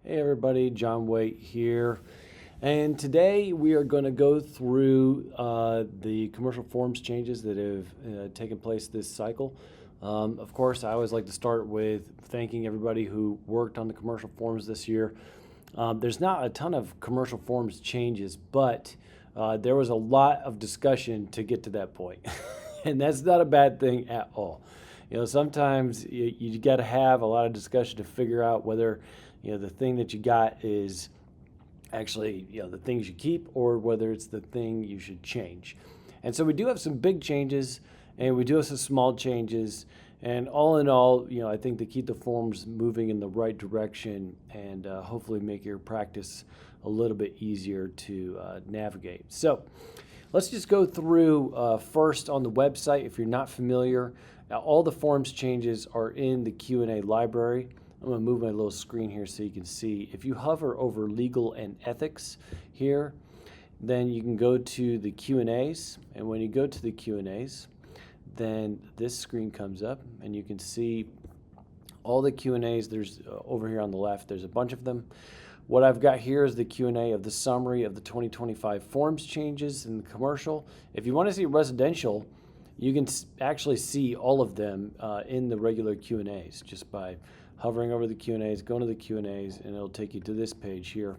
Hey everybody, John Waite here. And today we are going to go through the commercial forms changes that have taken place this cycle. Of course, I always like to start with thanking everybody who worked on the commercial forms this year. There's not a ton of commercial forms changes, but there was a lot of discussion to get to that point. And that's not a bad thing at all. Sometimes you got to have a lot of discussion to figure out whether the thing that you got is actually the things you keep or whether it's the thing you should change. And so we do have some big changes and we do have some small changes, and all in all, I think to keep the forms moving in the right direction and hopefully make your practice a little bit easier to navigate. So let's just go through first on the website. If you're not familiar, all the forms changes are in the Q&A library. I'm going to move my little screen here so you can see. If you hover over legal and ethics here, then you can go to the Q&As. And when you go to the Q&As, then this screen comes up and you can see all the Q&As. There's over here on the left, there's a bunch of them. What I've got here is the Q&A of the summary of the 2025 forms changes in the commercial. If you want to see residential, you can actually see all of them in the regular Q&As just by hovering over the Q&As, going to the Q&As, and it'll take you to this page here.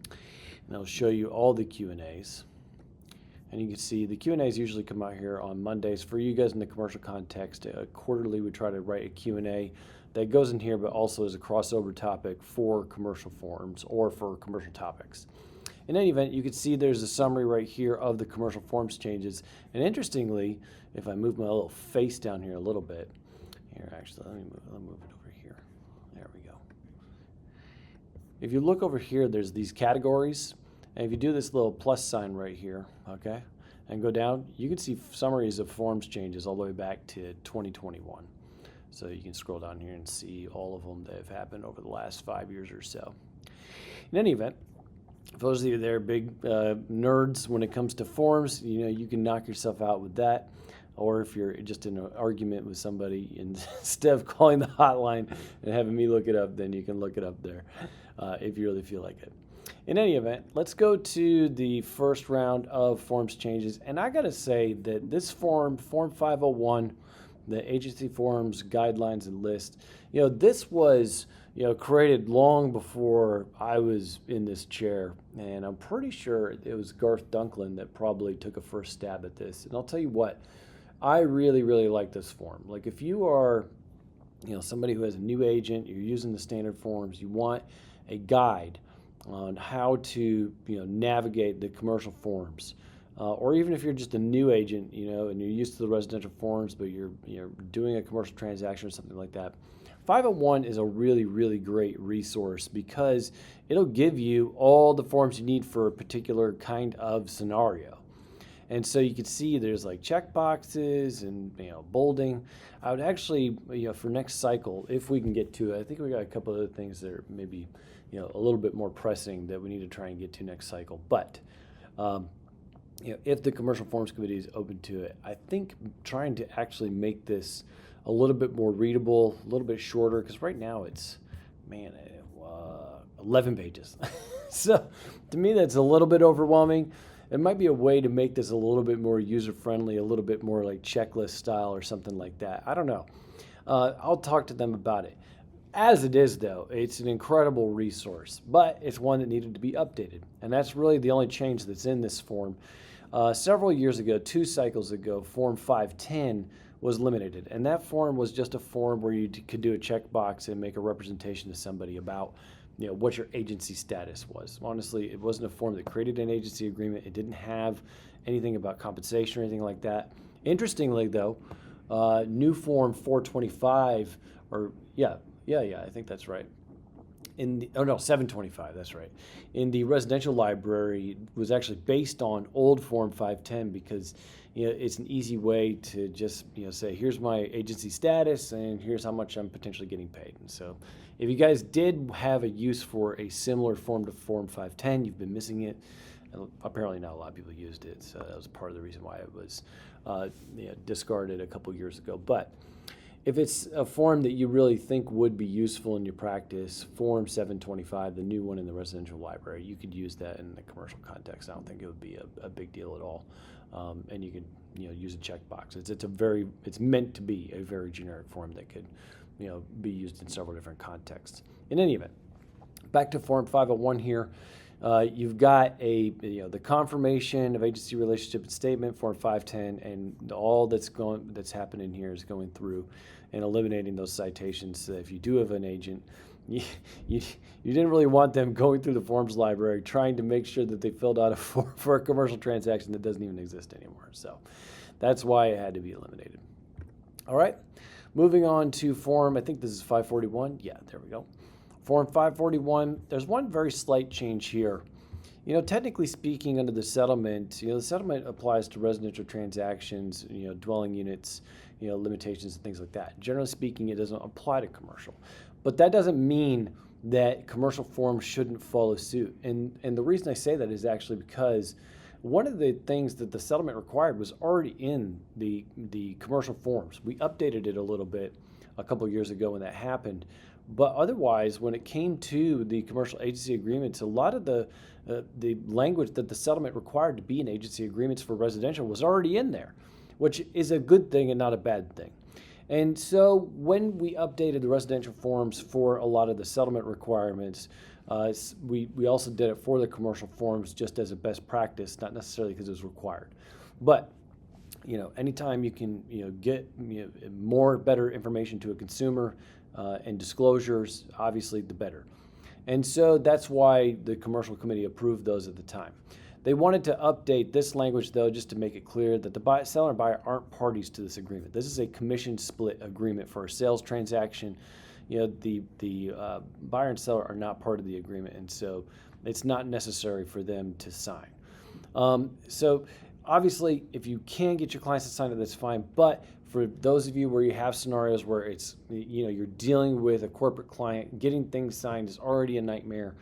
And it'll show you all the Q&As. And you can see the Q&As usually come out here on Mondays. For you guys in the commercial context, quarterly we try to write a Q&A that goes in here, but also is a crossover topic for commercial forms or for commercial topics. In any event, you can see there's a summary right here of the commercial forms changes. And interestingly, if I move my little face down here a little bit, here actually, let me move it over here. There we go. If you look over here, there's these categories. And if you do this little plus sign right here, okay, and go down, you can see summaries of forms changes all the way back to 2021. So you can scroll down here and see all of them that have happened over the last 5 years or so. In any event, for those of you that are big nerds when it comes to forms, you can knock yourself out with that. Or if you're just in an argument with somebody, instead of calling the hotline and having me look it up, then you can look it up there if you really feel like it. In any event, let's go to the first round of forms changes. And I got to say that this Form 501, the agency forms, guidelines, and list, this was created long before I was in this chair. And I'm pretty sure it was Garth Dunklin that probably took a first stab at this. And I'll tell you what, I really, really like this form. Like if you are somebody who has a new agent, you're using the standard forms, you want a guide on how to navigate the commercial forms, or even if you're just a new agent, and you're used to the residential forms, but you're doing a commercial transaction or something like that. 501 is a really, really great resource because it'll give you all the forms you need for a particular kind of scenario. And so you can see there's like check boxes and bolding. I would actually, for next cycle, if we can get to it, I think we got a couple other things that are maybe a little bit more pressing that we need to try and get to next cycle. But if the commercial forms committee is open to it, I think trying to actually make this a little bit more readable, a little bit shorter, because right now it's 11 pages. So to me, that's a little bit overwhelming. It might be a way to make this a little bit more user-friendly, a little bit more like checklist style or something like that. I don't know. I'll talk to them about it. As it is, though, it's an incredible resource, but it's one that needed to be updated. And that's really the only change that's in this form. Several years ago, 2 cycles ago, Form 510 was eliminated. And that form was just a form where you could do a checkbox and make a representation to somebody about what your agency status was. Honestly, it wasn't a form that created an agency agreement. It didn't have anything about compensation or anything like that. Interestingly, though, new Form 425, I think that's right. 725, that's right. In the residential library was actually based on old Form 510 because it's an easy way to just say, here's my agency status and here's how much I'm potentially getting paid. And so if you guys did have a use for a similar form to Form 510, you've been missing it. Apparently not a lot of people used it, so that was part of the reason why it was discarded a couple years ago. But If it's a form that you really think would be useful in your practice, Form 725, the new one in the residential library, you could use that in the commercial context. I don't think it would be a big deal at all. And you could use a checkbox. It's meant to be a very generic form that could be used in several different contexts. In any event, back to Form 501 here. You've got the confirmation of agency relationship and statement, Form 510, and all that's happening here is going through and eliminating those citations. So if you do have an agent, you didn't really want them going through the forms library trying to make sure that they filled out a form for a commercial transaction that doesn't even exist anymore. So that's why it had to be eliminated. All right, moving on to Form, I think this is 541. Yeah, there we go. Form 541, there's one very slight change here. Technically speaking, under the settlement, the settlement applies to residential transactions, dwelling units, limitations and things like that. Generally speaking, it doesn't apply to commercial. But that doesn't mean that commercial forms shouldn't follow suit. And the reason I say that is actually because one of the things that the settlement required was already in the commercial forms. We updated it a little bit a couple of years ago when that happened. But otherwise, when it came to the commercial agency agreements, a lot of the language that the settlement required to be in agency agreements for residential was already in there, which is a good thing and not a bad thing. And so when we updated the residential forms for a lot of the settlement requirements, we also did it for the commercial forms just as a best practice, not necessarily because it was required. But anytime you can get better information to a consumer and disclosures, obviously the better. And so that's why the commercial committee approved those at the time. They wanted to update this language, though, just to make it clear that the seller and buyer aren't parties to this agreement. This is a commission split agreement for a sales transaction. The buyer and seller are not part of the agreement, and so it's not necessary for them to sign. So obviously, if you can get your clients to sign it, that's fine. But for those of you where you have scenarios where it's you're dealing with a corporate client, getting things signed is already a nightmare.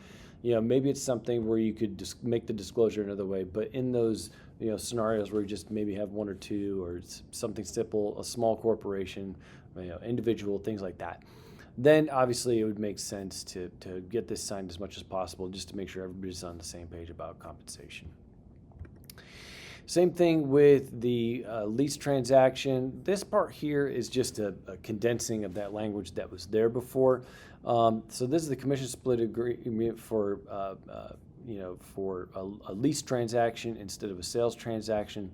Maybe it's something where you could just make the disclosure another way. But in those scenarios where you just maybe have one or two, or it's something simple, a small corporation, individual, things like that, then obviously it would make sense to get this signed as much as possible, just to make sure everybody's on the same page about compensation. Same thing with the lease transaction. This part here is just a condensing of that language that was there before. So this is the commission split agreement for a lease transaction instead of a sales transaction.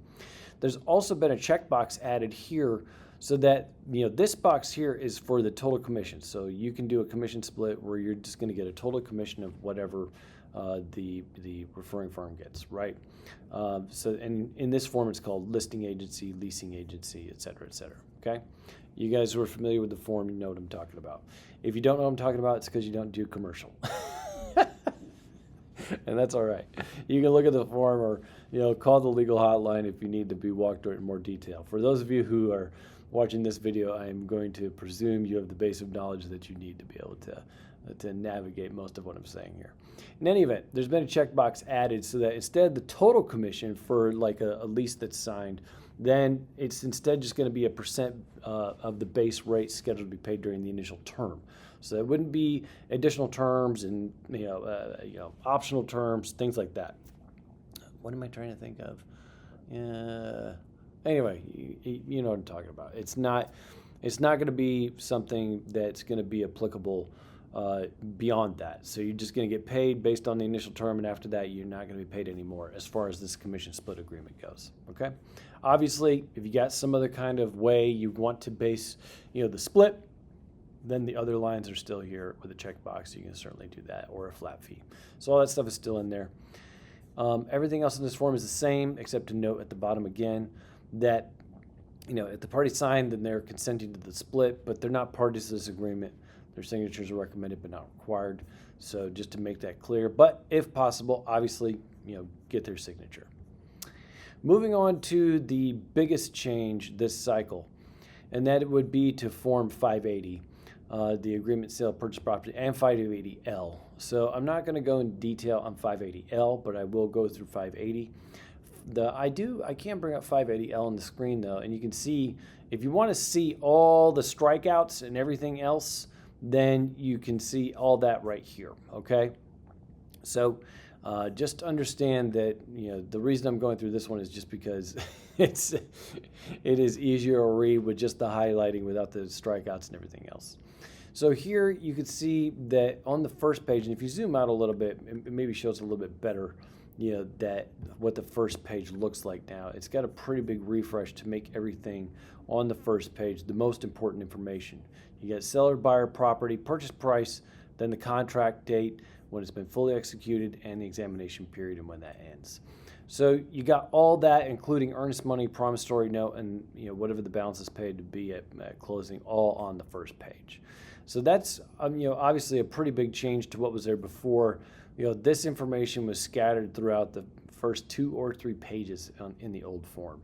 There's also been a checkbox added here so that this box here is for the total commission. So you can do a commission split where you're just going to get a total commission of whatever the referring firm gets, right? So in this form, it's called listing agency, leasing agency, et cetera, okay? You guys who are familiar with the form, you know what I'm talking about. If you don't know what I'm talking about, it's because you don't do commercial. And that's all right. You can look at the form or call the legal hotline if you need to be walked through it in more detail. For those of you who are watching this video, I am going to presume you have the base of knowledge that you need to be able to navigate most of what I'm saying here. In any event, there's been a checkbox added so that instead of the total commission for like a lease that's signed, then it's instead just going to be a percent of the base rate scheduled to be paid during the initial term. So it wouldn't be additional terms and optional terms, things like that. What am I trying to think of? Anyway, you know what I'm talking about. It's not going to be something that's going to be applicable beyond that. So you're just going to get paid based on the initial term, and after that, you're not going to be paid anymore as far as this commission split agreement goes. Okay. Obviously, if you got some other kind of way you want to base, the split, then the other lines are still here with a checkbox. You can certainly do that, or a flat fee. So all that stuff is still in there. Everything else in this form is the same, except to note at the bottom again that if the parties sign, then they're consenting to the split, but they're not parties to this agreement. Their signatures are recommended but not required. So just to make that clear, but if possible, obviously, get their signature. Moving on to the biggest change this cycle, and that it would be to Form 580, the agreement, sale, purchase property, and 580L. So I'm not going to go in detail on 580L, but I will go through 580. I can bring up 580L on the screen though, and you can see if you want to see all the strikeouts and everything else, then you can see all that right here. Okay, so just understand that the reason I'm going through this one is just because it is easier to read with just the highlighting without the strikeouts and everything else. So here you can see that on the first page, and if you zoom out a little bit, it maybe shows a little bit better, that what the first page looks like now. It's got a pretty big refresh to make everything on the first page the most important information. You got seller, buyer, property, purchase price, then the contract date, when it's been fully executed, and the examination period and when that ends. So you got all that, including earnest money, promissory note, and whatever the balance is paid to be at closing, all on the first page. So that's obviously a pretty big change to what was there before. This information was scattered throughout the first 2 or 3 pages in the old form.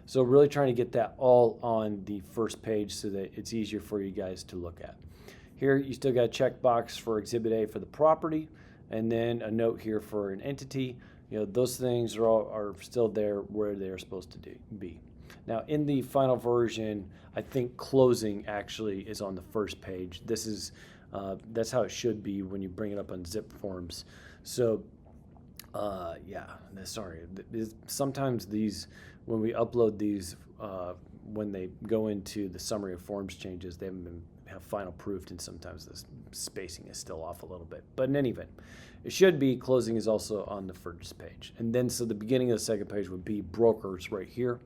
So really trying to get that all on the first page so that it's easier for you guys to look at. Here you still got a checkbox for Exhibit A for the property, and then a note here for an entity. Those things are still there where they're supposed to be. Now in the final version, I think closing actually is on the first page. This is that's how it should be when you bring it up on zip forms. So sorry. Sometimes these, when we upload these, when they go into the summary of forms changes, they haven't have final proofed, and sometimes the spacing is still off a little bit. But in any event, it should be closing is also on the first page. And then so the beginning of the second page would be brokers right here.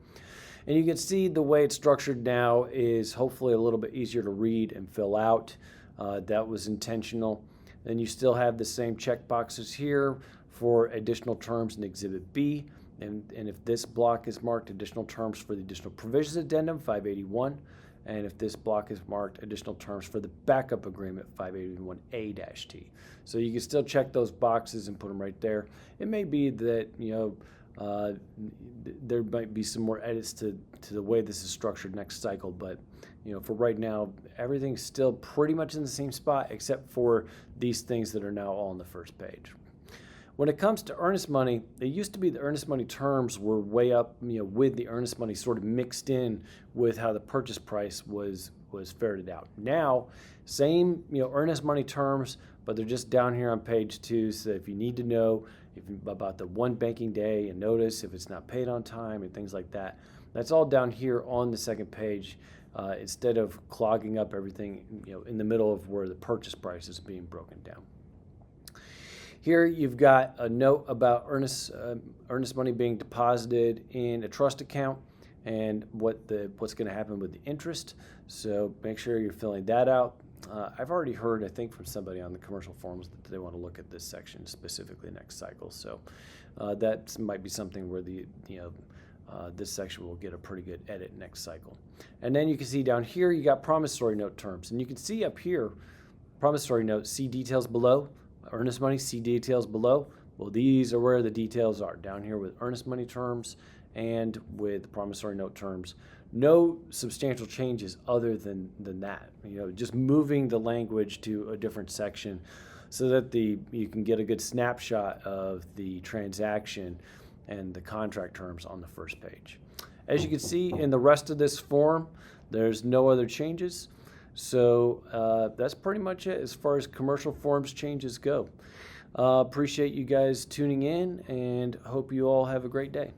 And you can see the way it's structured now is hopefully a little bit easier to read and fill out. That was intentional. Then you still have the same check boxes here for additional terms in Exhibit B. And if this block is marked additional terms for the additional provisions addendum, 581. And if this block is marked additional terms for the backup agreement, 581A-T. So you can still check those boxes and put them right there. It may be that, there might be some more edits to the way this is structured next cycle, but for right now, everything's still pretty much in the same spot except for these things that are now all on the first page. When it comes to earnest money, it used to be the earnest money terms were way up, with the earnest money sort of mixed in with how the purchase price was ferreted out. Now, same, earnest money terms, but they're just down here on page 2. So if you need to know about the one banking day and notice if it's not paid on time and things like that, that's all down here on the second page, instead of clogging up everything, in the middle of where the purchase price is being broken down. Here you've got a note about earnest money being deposited in a trust account and what's going to happen with the interest. So make sure you're filling that out. I've already heard, I think, from somebody on the commercial forums that they want to look at this section specifically next cycle. So that might be something where this section will get a pretty good edit next cycle. And then you can see down here you got promissory note terms, and you can see up here promissory note, see details below. Earnest money, see details below. Well, these are where the details are, down here with earnest money terms and with promissory note terms. No substantial changes other than that. Just moving the language to a different section so that you can get a good snapshot of the transaction and the contract terms on the first page. As you can see in the rest of this form, there's no other changes. So that's pretty much it as far as commercial forms changes go. Appreciate you guys tuning in and hope you all have a great day.